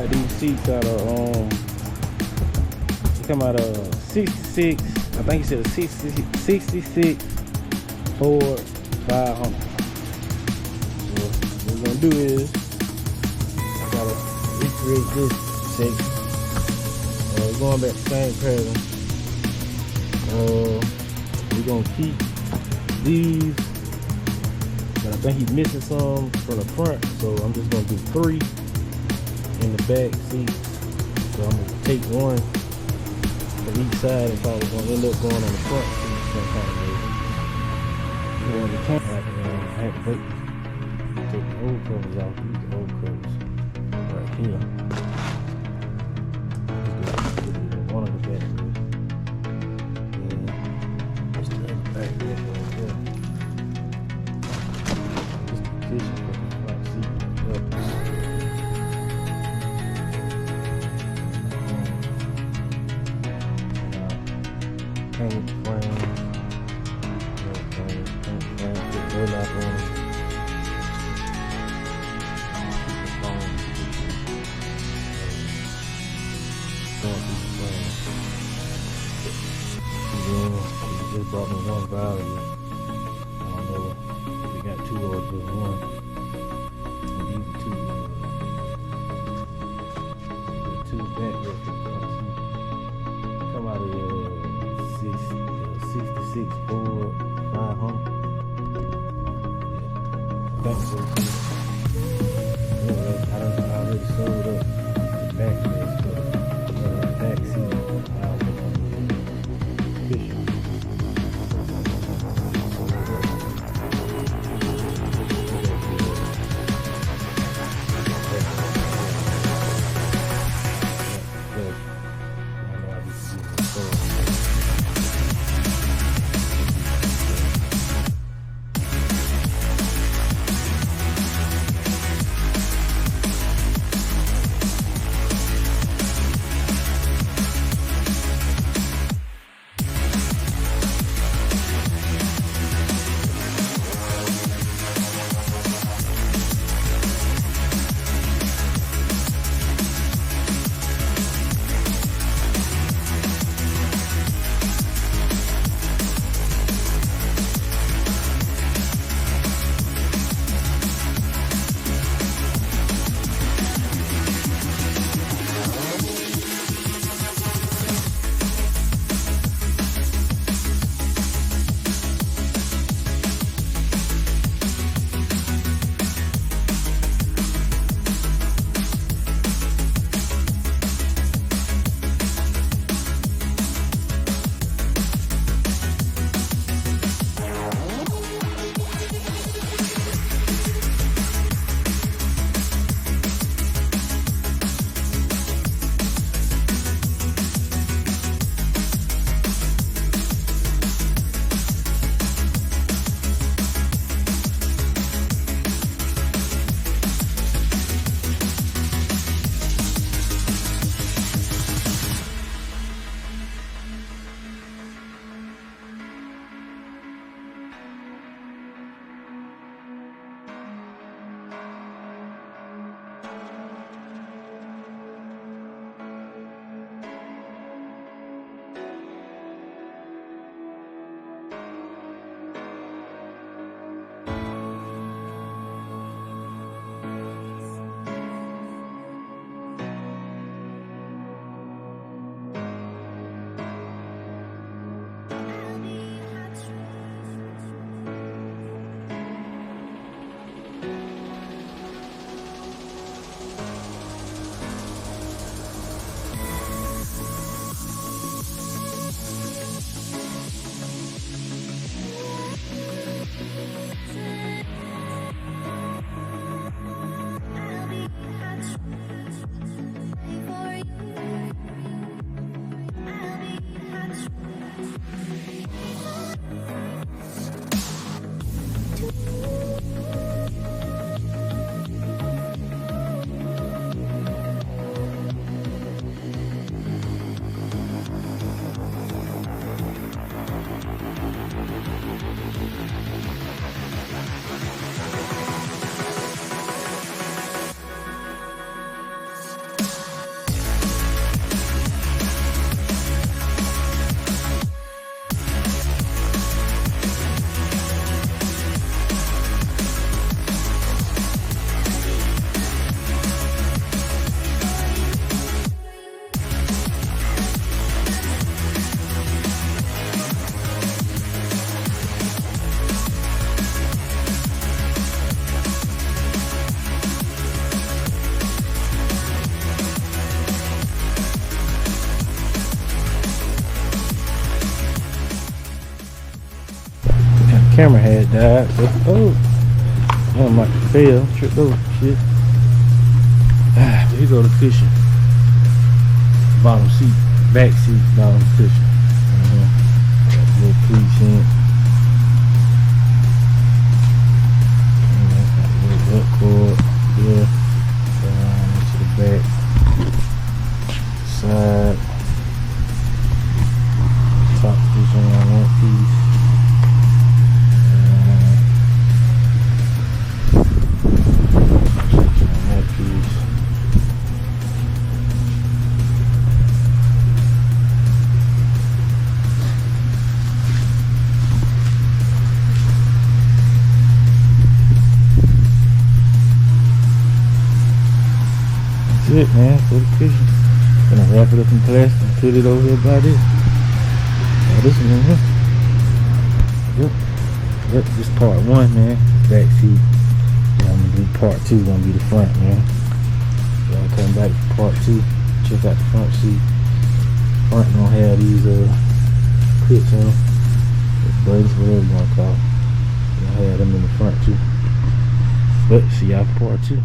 got these seats out of they come out of 66. I think he said a 66 Ford 500. What we're gonna do is I gotta recreate this section. We're going back to the same pattern. We're gonna keep these, but I think he's missing some from the front, so I'm just gonna do 3 in the back seats. So I'm gonna take one from each side if I was gonna end up going on the front seat some kind of way. The camera, I had to take the old covers off. Use the old covers right here. One of the back. Just the other back there right there. Just the position for the front seat. Paint frame. Put burlap on it. Just brought me one value. I don't know if we got 2 or just 1. And these are 2 back records. Come out of the 66 Ford 500. Back so I already sold up the back rest for the back seat. camera had died. So, oh, I might fail. Tripped over. Shit. Ah, here go the cushion. Bottom seat, back seat, bottom cushion. Little crease in it. Little cord there. Down to the back. Side. Top cushion on that piece. It, man, for the cushion. Gonna wrap it up in plastic and put it over here by this. Now this one in here. Yep, this part one, man. Back seat. Yeah, I'm gonna do part two, gonna be the front, man. So I'll come back to part two. Check out the front seat. Front gonna have these clips on them. Buttons, whatever you wanna call them. Gonna have them in the front too. But see y'all for part two.